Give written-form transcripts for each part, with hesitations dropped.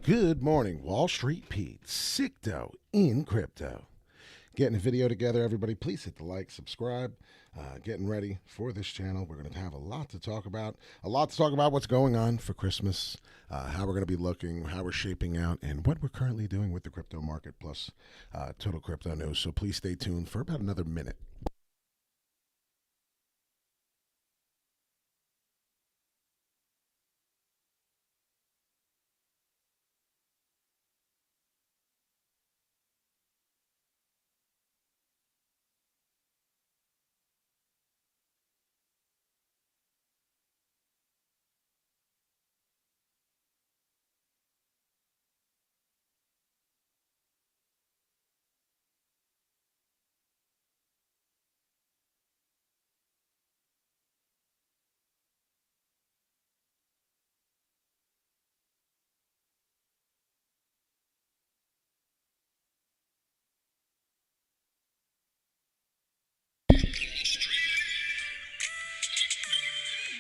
Good morning, Wall Street Pete. SICKDOE in crypto. Getting a video together, everybody. Please hit the like, subscribe. Getting ready for this channel. We're going to have a lot to talk about. A lot to talk about what's going on for Christmas, how we're going to be looking, how we're shaping out, and what we're currently doing with the crypto market, plus total crypto news. So please stay tuned for about another minute.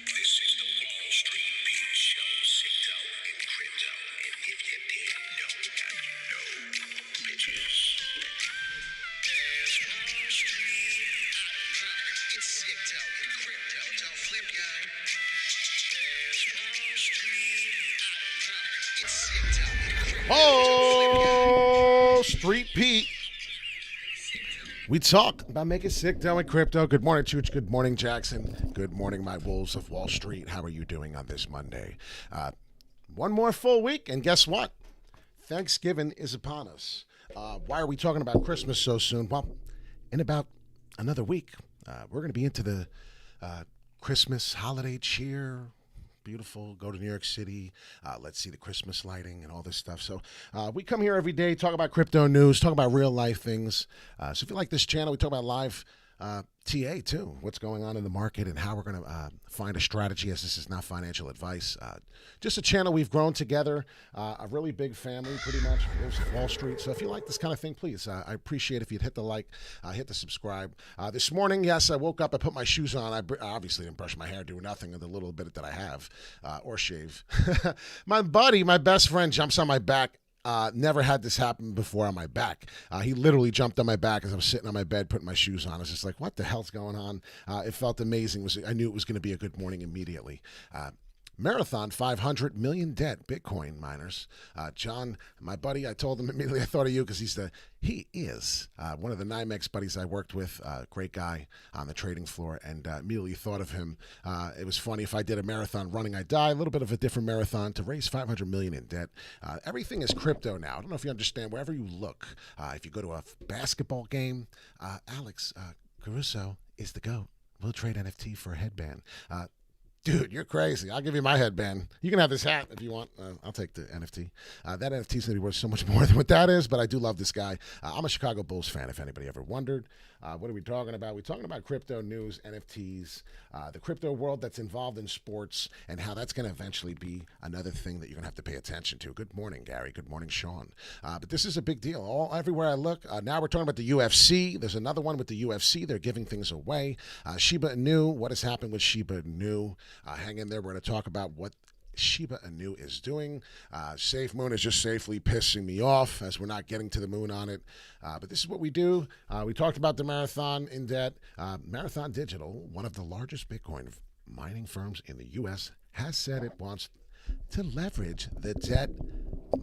This is the Wall Street Beat Show, SICKDOE in crypto. And if you didn't know, now you know, bitches. There's Wall Street, I don't know. It's SICKDOE in crypto. Don't flip, guy. There's Wall Street, I don't know. It's SICKDOE in crypto. Wall Street Pete. We talk about making SICKDOE in crypto. Good morning, Chooch. Good morning, Jackson. Good morning, my wolves of Wall Street. How are you doing on this Monday? One more full week, and guess what? Thanksgiving is upon us. Why are we talking about Christmas so soon? Well, in about another week, we're going to be into the Christmas holiday cheer. Beautiful. Go to New York City. Let's see the Christmas lighting and all this stuff. So we come here every day, talk about crypto news, talk about real life things. So if you like this channel, we talk about live TA too. What's going on in the market and how we're going to find a strategy, as this is not financial advice. Just a channel we've grown together. A really big family, pretty much, Wall Street. So if you like this kind of thing, please, I appreciate if you'd hit the like, hit the subscribe. This morning, yes, I woke up, I put my shoes on. I obviously didn't brush my hair, do nothing of the little bit that I have, or shave. My buddy, my best friend, jumps on my back. Never had this happen before on my back. He literally jumped on my back as I was sitting on my bed putting my shoes on. I was just like, what the hell's going on? It felt amazing. I knew it was going to be a good morning immediately. Marathon 500 million debt Bitcoin miners. John, my buddy, I told him immediately I thought of you because he is one of the NYMEX buddies I worked with, great guy on the trading floor, and immediately thought of him. It was funny, if I did a marathon running, I'd die. A little bit of a different marathon to raise 500 million in debt. Everything is crypto now. I don't know if you understand, wherever you look, if you go to a basketball game, Alex Caruso is the GOAT. We'll trade NFT for a headband. Dude, you're crazy. I'll give you my headband. You can have this hat if you want. I'll take the NFT. That NFT is going to be worth so much more than what that is, but I do love this guy. I'm a Chicago Bulls fan, if anybody ever wondered. What are we talking about? We're talking about crypto news, NFTs, the crypto world that's involved in sports, and how that's going to eventually be another thing that you're going to have to pay attention to. Good morning, Gary. Good morning, Sean. But this is a big deal. Everywhere I look, now we're talking about the UFC. There's another one with the UFC. They're giving things away. Shiba Inu, what has happened with Shiba Inu? Hang in there. We're going to talk about what Shiba Inu is doing. Safe Moon is just safely pissing me off as we're not getting to the moon on it. But this is what we do. We talked about the Marathon in debt. Marathon Digital, one of the largest Bitcoin mining firms in the U.S., has said it wants to leverage the debt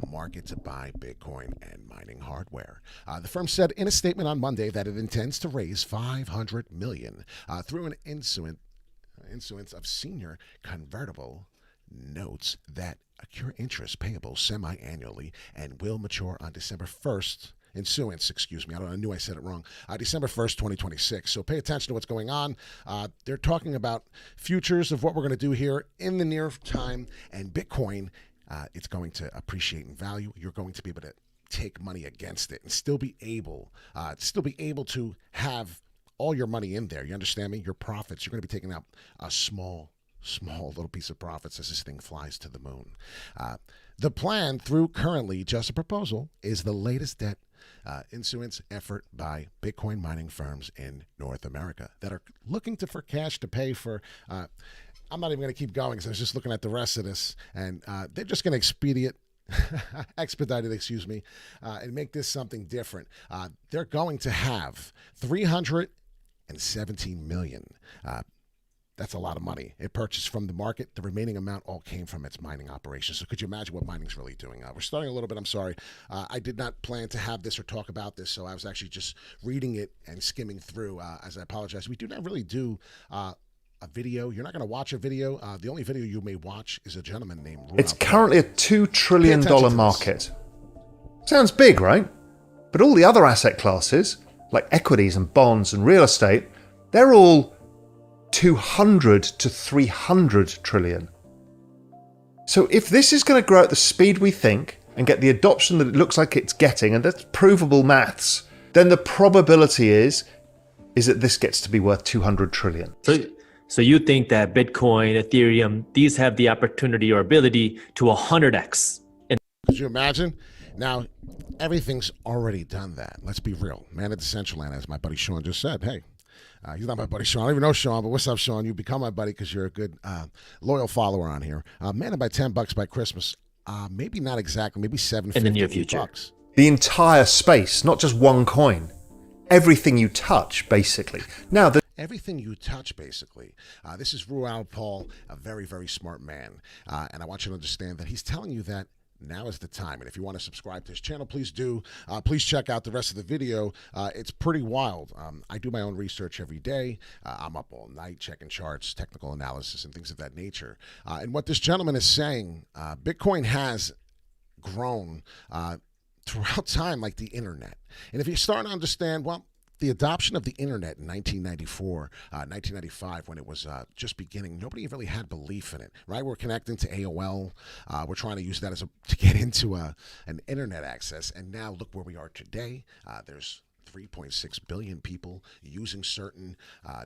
market to buy Bitcoin and mining hardware. The firm said in a statement on Monday that it intends to raise $500 million through an issuance of senior convertible notes that accrue interest payable semi-annually and will mature on December 1st. I knew I said it wrong. December 1st, 2026. So pay attention to what's going on. They're talking about futures of what we're going to do here in the near time. And Bitcoin, it's going to appreciate in value. You're going to be able to take money against it and still be able to have all your money in there. You understand me? Your profits. You're going to be taking out a small little piece of profits as this thing flies to the moon. The plan, through currently just a proposal, is the latest debt issuance effort by Bitcoin mining firms in North America that are looking for cash to pay for. I'm not even going to keep going because I was just looking at the rest of this, and they're just going to expedite expedited, excuse me, and make this something different. They're going to have 317 million. That's a lot of money. It purchased from the market. The remaining amount all came from its mining operation. So could you imagine what mining's really doing? We're starting a little bit. I'm sorry. I did not plan to have this or talk about this, so I was actually just reading it and skimming through. As I apologize, we do not really do a video. You're not going to watch a video. The only video you may watch is a gentleman named Rudolph. It's currently a $2 trillion market. Sounds big, right? But all the other asset classes, like equities and bonds and real estate, they're all 200 to 300 trillion. So if this is going to grow at the speed we think and get the adoption that it looks like it's getting, and that's provable maths, then the probability is that this gets to be worth 200 trillion. So you think that Bitcoin, Ethereum, these have the opportunity or ability to 100x? Could you imagine? Now, everything's already done that. Let's be real. Man at the Central Land, as my buddy Sean just said, hey, he's not my buddy Sean. I don't even know Sean, but what's up, Sean? You become my buddy because you're a good, loyal follower on here. Man, by $10 by Christmas. Maybe not exactly. Maybe $7.50 in the near future. Bucks. The entire space, not just one coin. Everything you touch, basically. Now, Everything you touch, basically. This is Rual Paul, a very, very smart man. And I want you to understand that he's telling you that now is the time. And if you want to subscribe to his channel, please do. Please check out the rest of the video. It's pretty wild. I do my own research every day. I'm up all night checking charts, technical analysis, and things of that nature. And what this gentleman is saying, Bitcoin has grown throughout time like the internet. And if you start to understand, well, the adoption of the internet in 1994, 1995, when it was just beginning, nobody really had belief in it, right? We're connecting to AOL. We're trying to use that to get into an internet access. And now look where we are today. There's 3.6 billion people using certain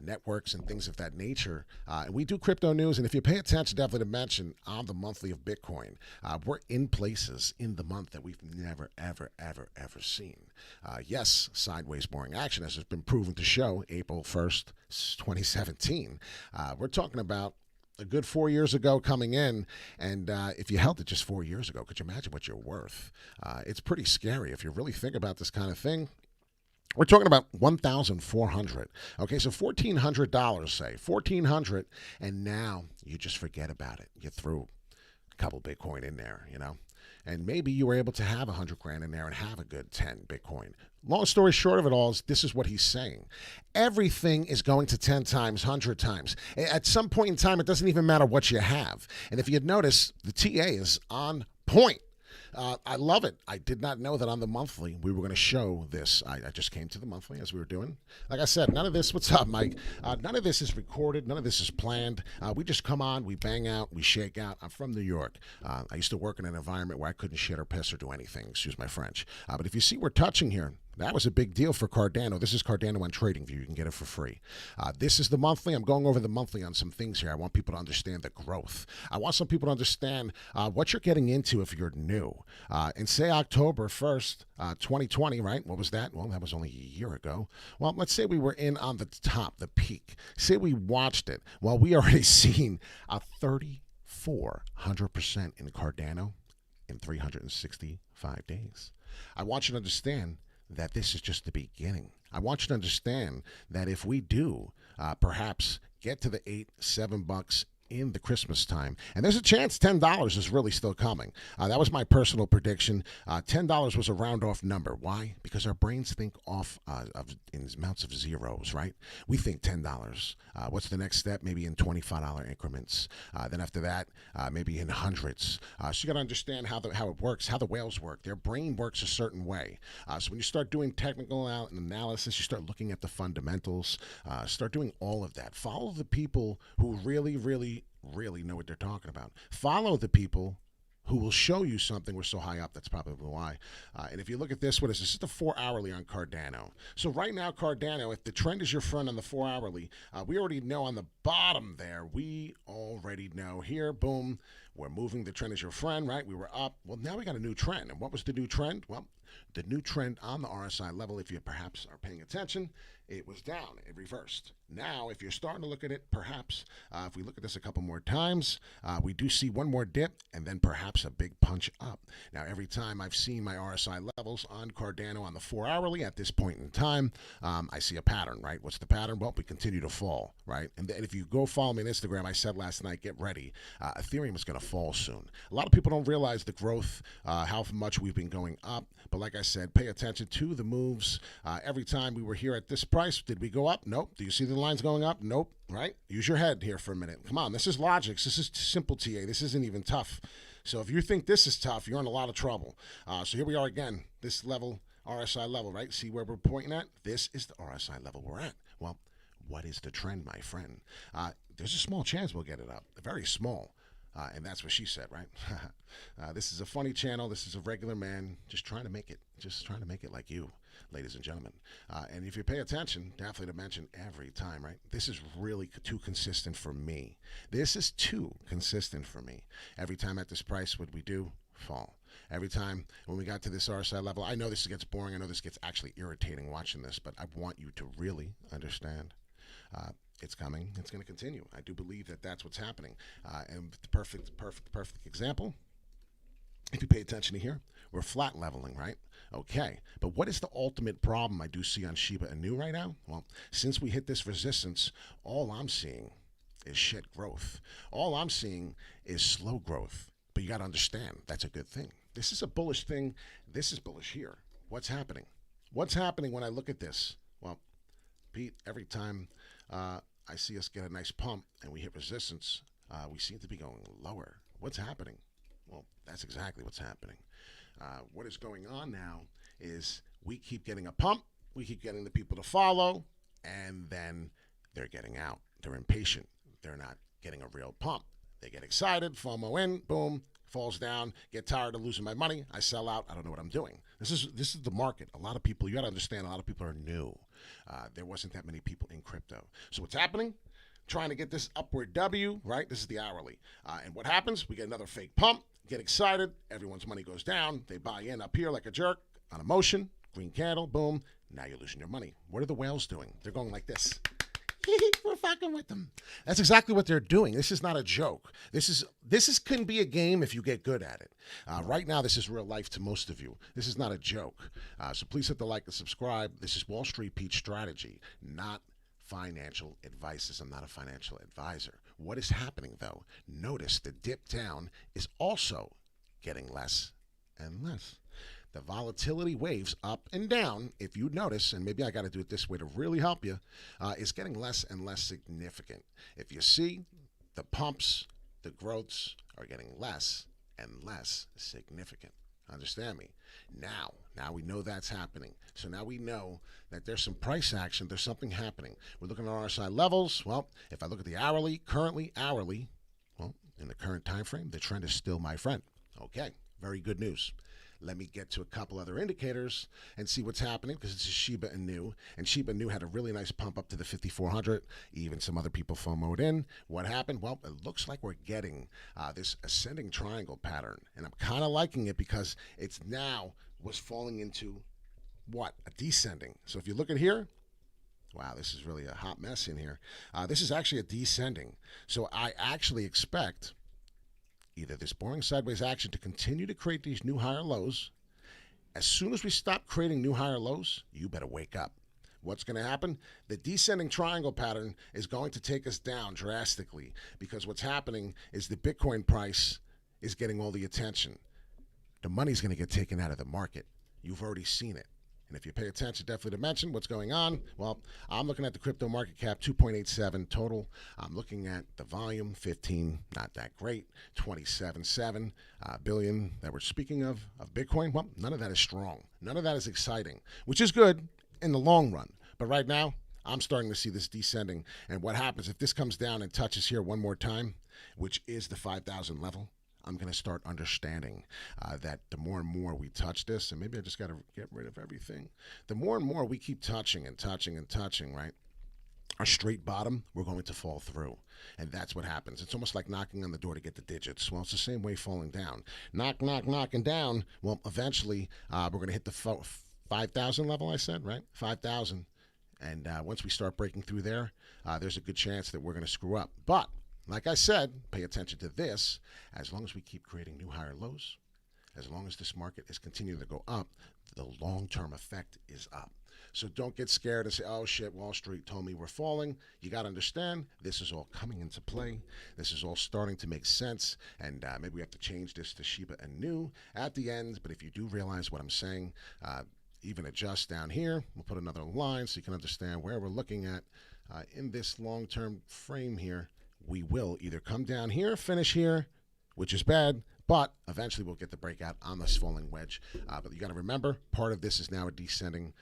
networks and things of that nature. And we do crypto news. And if you pay attention, definitely to mention on the monthly of Bitcoin, we're in places in the month that we've never, ever, ever, ever seen. Yes, sideways boring action, as has been proven to show April 1st, 2017. We're talking about a good 4 years ago coming in, and if you held it just 4 years ago, could you imagine what you're worth? It's pretty scary if you really think about this kind of thing. We're talking about $1,400. Okay, so $1,400, say $1,400, and now you just forget about it. You threw a couple Bitcoin in there, you know, and maybe you were able to have 100 grand in there and have a good 10 Bitcoin. Long story short of it all is this is what he's saying. Everything is going to 10 times, 100 times. At some point in time, it doesn't even matter what you have. And if you'd notice, the TA is on point. I love it. I did not know that on the monthly we were going to show this. I just came to the monthly as we were doing. Like I said, none of this, what's up, Mike? None of this is recorded. None of this is planned. We just come on, we bang out, we shake out. I'm from New York. I used to work in an environment where I couldn't shit or piss or do anything, excuse my French. But if you see we're touching here, that was a big deal for Cardano. This is Cardano on TradingView. You can get it for free. This is the monthly. I'm going over the monthly on some things here. I want people to understand the growth. I want some people to understand what you're getting into if you're new. And say October 1st, 2020, right? What was that? Well, that was only a year ago. Well, let's say we were in on the top, the peak. Say we watched it. Well, we already seen a 3,400% in Cardano in 365 days. I want you to understand that this is just the beginning. I want you to understand that if we do perhaps get to the $8-7 in the Christmas time, and there's a chance $10 is really still coming. That was my personal prediction. $10 was a round off number. Why? Because our brains think off in amounts of zeros, right? We think $10. What's the next step? Maybe in $25 increments. Then after that, maybe in hundreds. So you got to understand how it works, how the whales work. Their brain works a certain way. So when you start doing technical analysis, you start looking at the fundamentals, start doing all of that. Follow the people who really know what they're talking about. Follow the people who will show you something. We're so high up, that's probably why. And if you look at this, what is this? This is the 4 hourly on Cardano. So right now, Cardano, if the trend is your friend on the 4 hourly, we already know on the bottom there, we already know here, boom, we're moving. The trend is your friend, right? We were up. Well, now we got a new trend. And what was the new trend? Well, The new trend on the RSI level, if you perhaps are paying attention, it was down. It reversed. Now, if you're starting to look at it, perhaps, if we look at this a couple more times, we do see one more dip and then perhaps a big punch up. Now, every time I've seen my RSI levels on Cardano on the 4-hourly at this point in time, I see a pattern, right? What's the pattern? Well, we continue to fall, right? And if you go follow me on Instagram, I said last night, get ready. Ethereum is going to fall soon. A lot of people don't realize the growth, how much we've been going up. But like I said, pay attention to the moves. Every time we were here at this price, did we go up? Nope. Do you see the lines going up? Nope. Right? Use your head here for a minute. Come on. This is logic. This is simple TA. This isn't even tough. So if you think this is tough, you're in a lot of trouble. So here we are again. This level, RSI level, right? See where we're pointing at? This is the RSI level we're at. Well, what is the trend, my friend? There's a small chance we'll get it up. Very small. And that's what she said, right? This is a funny channel. This is a regular man just trying to make it. Just trying to make it like you, ladies and gentlemen. And if you pay attention, definitely to mention every time, right? This is really too consistent for me. This is too consistent for me. Every time at this price, what we do? Fall. Every time when we got to this RSI level, I know this gets boring. I know this gets actually irritating watching this, but I want you to really understand. It's coming. It's going to continue. I do believe that that's what's happening. And the perfect example, if you pay attention to here, we're flat leveling, right? Okay. But what is the ultimate problem I do see on Shiba Inu right now? Well, since we hit this resistance, all I'm seeing is shit growth. All I'm seeing is slow growth. But you got to understand, that's a good thing. This is a bullish thing. This is bullish here. What's happening? What's happening when I look at this? Well, Pete, every time I see us get a nice pump and we hit resistance, we seem to be going lower. What's happening? Well, that's exactly what's happening. What is going on now is we keep getting a pump, we keep getting the people to follow, and then they're getting out. They're impatient. They're not getting a real pump. They get excited, FOMO in, boom, falls down, get tired of losing my money, I sell out, I don't know what I'm doing. This is the market. A lot of people, you got to understand, a lot of people are new. There wasn't that many people in crypto. So what's happening? Trying to get this upward W, right? This is the hourly. And what happens? We get another fake pump, get excited, everyone's money goes down, they buy in up here like a jerk, on emotion, green candle, boom, now you're losing your money. What are the whales doing? They're going like this. We're fucking with them. That's exactly what they're doing. This is not a joke. This can be a game if you get good at it. Right now, this is real life to most of you. This is not a joke. So please hit the like and subscribe. This is Wall Street Pete's strategy, not financial advice. I'm not a financial advisor. What is happening, though? Notice the dip down is also getting less and less. The volatility waves up and down, if you notice, and maybe I got to do it this way to really help you, is getting less and less significant. If you see, the pumps, the growths are getting less and less significant. Understand me? Now we know that's happening. So now we know that there's some price action. There's something happening. We're looking at RSI levels. Well, if I look at the hourly, currently hourly, well, in the current time frame, the trend is still my friend. Okay, very good news. Let me get to a couple other indicators and see what's happening because it's a Shiba Inu. And Shiba Inu had a really nice pump up to the 5,400. Even some other people FOMO'd in. What happened? Well, it looks like we're getting this ascending triangle pattern. And I'm kind of liking it because it's now was falling into what? A descending. So if you look at here, wow, this is really a hot mess in here. This is actually a descending. So I actually expect either this boring sideways action to continue to create these new higher lows. As soon as we stop creating new higher lows, you better wake up. What's going to happen? The descending triangle pattern is going to take us down drastically because what's happening is the Bitcoin price is getting all the attention. The money's going to get taken out of the market. You've already seen it. And if you pay attention, definitely to mention what's going on. Well, I'm looking at the crypto market cap, 2.87 total. I'm looking at the volume, 15, not that great. 27.7 billion that we're speaking of Bitcoin. Well, none of that is strong. None of that is exciting, which is good in the long run. But right now, I'm starting to see this descending. And what happens if this comes down and touches here one more time, which is the 5,000 level? I'm going to start understanding that the more and more we touch this, and maybe I just got to get rid of everything. The more and more we keep touching and touching and touching, right? our straight bottom, we're going to fall through. And that's what happens. It's almost like knocking on the door to get the digits. Well, it's the same way falling down. Knocking down. Well, eventually, we're going to hit the 5,000 level, I said, right? 5,000. And once we start breaking through there, there's a good chance that we're going to screw up. But, like I said, pay attention to this. As long as we keep creating new higher lows, as long as this market is continuing to go up, the long-term effect is up. So don't get scared and say, oh shit, Wall Street told me we're falling. You got to understand, this is all coming into play. This is all starting to make sense. And maybe we have to change this to Shiba Inu at the end. But if you do realize what I'm saying, even adjust down here. We'll put another line so you can understand where we're looking at in this long-term frame here. We will either come down here, finish here, which is bad, but eventually we'll get the breakout on this falling wedge. But you got to remember, part of this is now a descending,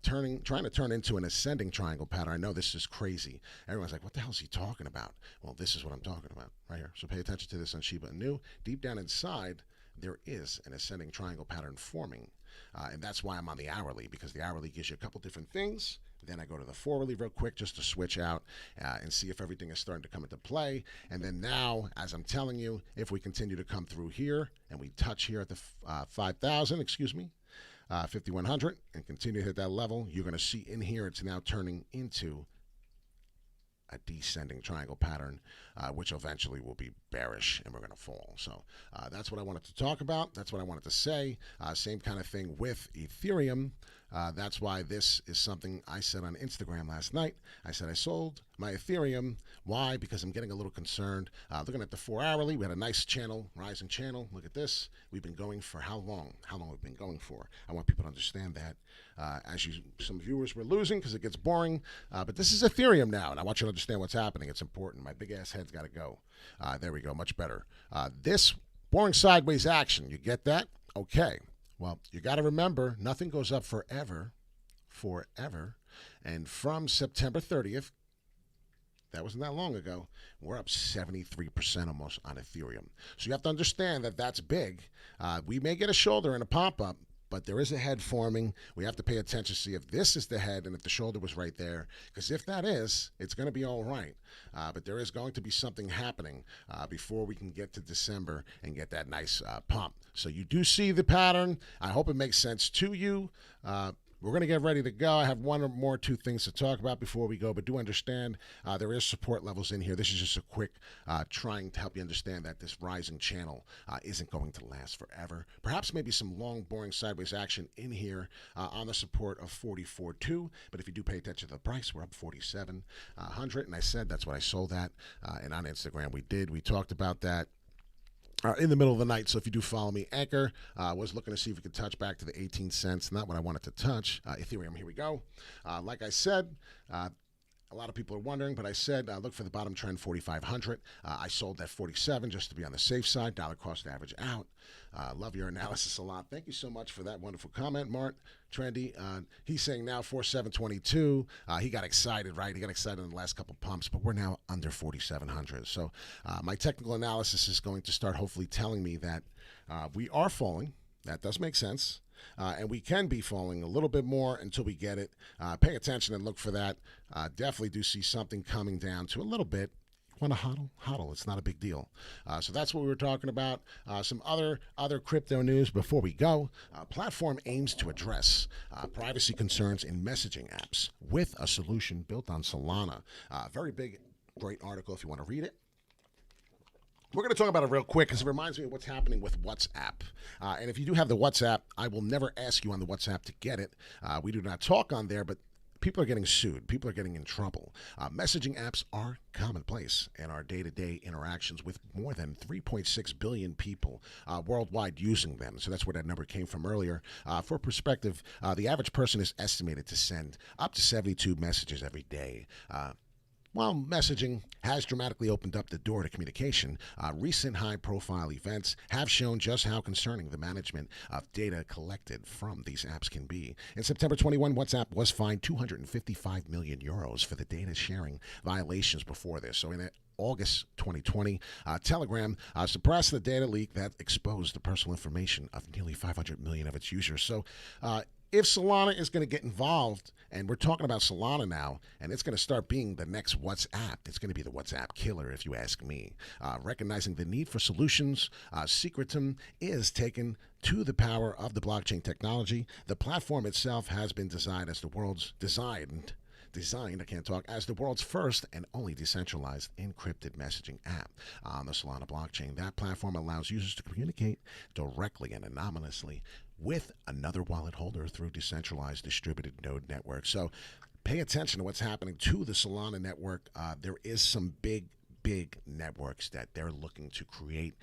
trying to turn into an ascending triangle pattern. I know this is crazy. Everyone's like, what the hell is he talking about? Well, this is what I'm talking about right here. So pay attention to this on Shiba Inu. Deep down inside, there is an ascending triangle pattern forming. And that's why I'm on the hourly, because the hourly gives you a couple different things. Then I go to the 4-hourly real quick just to switch out and see if everything is starting to come into play. And then now, as I'm telling you, if we continue to come through here and we touch here at the 5,000, 5,100, and continue to hit that level, you're going to see in here it's now turning into a descending triangle pattern, which eventually will be bearish and we're going to fall. So that's what I wanted to talk about. That's what I wanted to say. Same kind of thing with Ethereum. That's why this is something I said on Instagram last night. I said I sold my Ethereum. Why? Because I'm getting a little concerned. Looking at the 4-hourly, we had a nice channel, rising channel. Look at this. We've been going for how long? How long we've been going for? I want people to understand that. Some viewers were losing because it gets boring. But this is Ethereum now, and I want you to understand what's happening. It's important. My big ass head's got to go. There we go. Much better. This boring sideways action. You get that? Okay. Well, you got to remember, nothing goes up forever. And from September 30th, that wasn't that long ago, we're up 73% almost on Ethereum. So you have to understand that that's big. We may get a shoulder and a pop-up, but there is a head forming. We have to pay attention to see if this is the head and if the shoulder was right there. Because if that is, it's going to be all right. But there is going to be something happening before we can get to December and get that nice pump. So you do see the pattern. I hope it makes sense to you. We're going to get ready to go. I have one or two things to talk about before we go, but do understand there is support levels in here. This is just a quick trying to help you understand that this rising channel isn't going to last forever. Perhaps maybe some long, boring sideways action in here on the support of 44.2, but if you do pay attention to the price, we're up 4,700, and I said that's what I sold at, and on Instagram we talked about that. In the middle of the night, so if you do follow me, Anchor was looking to see if we could touch back to the 18 cents. Not what I wanted to touch. Ethereum, here we go. Like I said, a lot of people are wondering, but I said look for the bottom trend, 4,500. I sold at 47 just to be on the safe side. Dollar cost average out. Love your analysis a lot. Thank you so much for that wonderful comment, Mart Trendy. He's saying now 4722. He got excited, right? He got excited in the last couple pumps, but we're now under 4,700. So my technical analysis is going to start hopefully telling me that we are falling. That does make sense. And we can be falling a little bit more until we get it. Pay attention and look for that. Definitely do see something coming down to a little bit. Want to hodl? Hodl. It's not a big deal. So that's what we were talking about. Some other crypto news before we go. Platform aims to address privacy concerns in messaging apps with a solution built on Solana. Very big, great article if you want to read it. We're going to talk about it real quick because it reminds me of what's happening with WhatsApp. And if you do have the WhatsApp, I will never ask you on the WhatsApp to get it. We do not talk on there, but people are getting sued. People are getting in trouble. Messaging apps are commonplace in our day-to-day interactions with more than 3.6 billion people worldwide using them. So that's where that number came from earlier. For perspective, the average person is estimated to send up to 72 messages every day. While messaging has dramatically opened up the door to communication, recent high-profile events have shown just how concerning the management of data collected from these apps can be. In September 21, WhatsApp was fined 255 million euros for the data sharing violations before this. So in August 2020, Telegram suppressed the data leak that exposed the personal information of nearly 500 million of its users. So if Solana is going to get involved, and we're talking about Solana now, and it's going to start being the next WhatsApp. It's going to be the WhatsApp killer, if you ask me. Recognizing the need for solutions, SICKDOE is taken to the power of the blockchain technology. The platform itself has been designed, I can't talk, as the world's first and only decentralized encrypted messaging app on the Solana blockchain. That platform allows users to communicate directly and anonymously with another wallet holder through decentralized distributed node networks. So pay attention to what's happening to the Solana network. There is some big networks that they're looking to create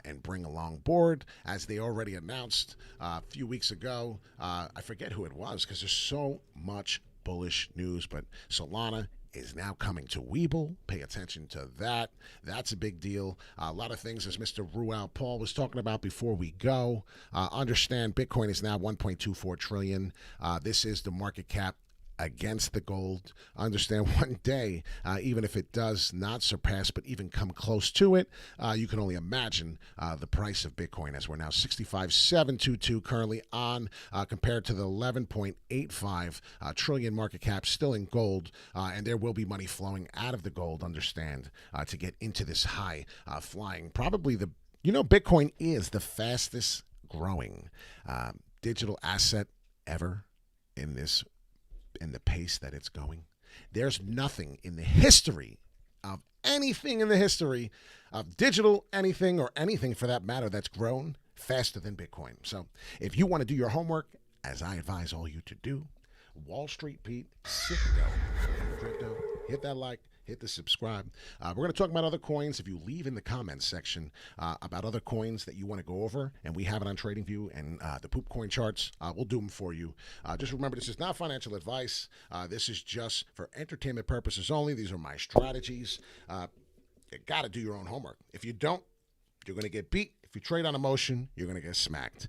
and bring along board, as they already announced a few weeks ago. I forget who it was because there's so much bullish news, but Solana is now coming to Webull. Pay attention to that. That's a big deal. A lot of things, as Mr. Rual Paul was talking about before we go. Understand Bitcoin is now 1.24 trillion. This is the market cap against the gold. Understand one day, even if it does not surpass, but even come close to it, you can only imagine the price of Bitcoin, as we're now 65,722 currently on, compared to the 11.85 trillion market cap still in gold. And there will be money flowing out of the gold, understand, to get into this high flying. Probably Bitcoin is the fastest growing digital asset ever in the pace that it's going. There's nothing in the history of anything in the history of digital anything, or anything for that matter, that's grown faster than Bitcoin. So if you want to do your homework, as I advise all you to do, Wall Street Pete, SICKDOE, crypto, hit that like, hit the subscribe. We're going to talk about other coins. If you leave in the comments section about other coins that you want to go over, and we have it on TradingView and the poop coin charts, we'll do them for you. Just remember, this is not financial advice. This is just for entertainment purposes only. These are my strategies. You got to do your own homework. If you don't, you're going to get beat. If you trade on emotion, you're going to get smacked.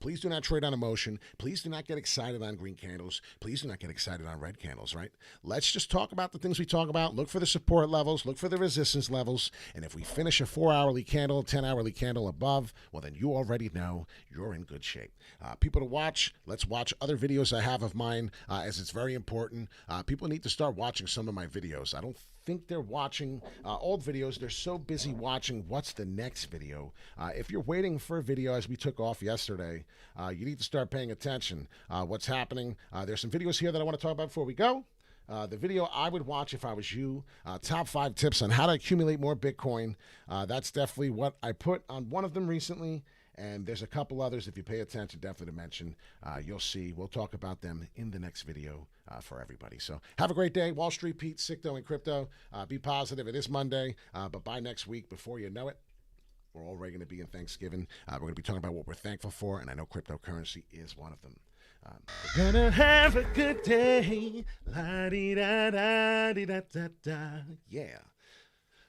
Please do not trade on emotion. Please do not get excited on green candles. Please do not get excited on red candles, right? Let's just talk about the things we talk about. Look for the support levels. Look for the resistance levels. And if we finish a 4-hourly candle, 10-hourly candle above, well, then you already know you're in good shape. People to watch, let's watch other videos I have of mine, as it's very important. People need to start watching some of my videos. I don't think they're watching old videos. They're so busy watching what's the next video. If you're waiting for a video, as we took off yesterday, you need to start paying attention. What's happening? There's some videos here that I want to talk about before we go. The video I would watch if I was you, top 5 tips on how to accumulate more Bitcoin. That's definitely what I put on one of them recently. And there's a couple others, if you pay attention, definitely to mention. You'll see. We'll talk about them in the next video for everybody. So have a great day. Wall Street Pete, SICKDOE, and crypto. Be positive. It is Monday, but by next week, before you know it, we're already going to be in Thanksgiving. We're going to be talking about what we're thankful for, and I know cryptocurrency is one of them. We're gonna have a good day. La-di-da-da-di-da-da-da. Yeah.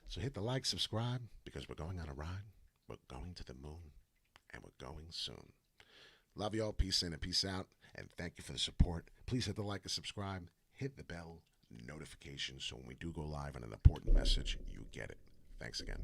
So hit the like, subscribe, because we're going on a ride. We're going to the moon, and we're going soon. Love y'all. Peace in and peace out. And thank you for the support. Please hit the like and subscribe. Hit the bell notification so when we do go live on an important message, you get it. Thanks again.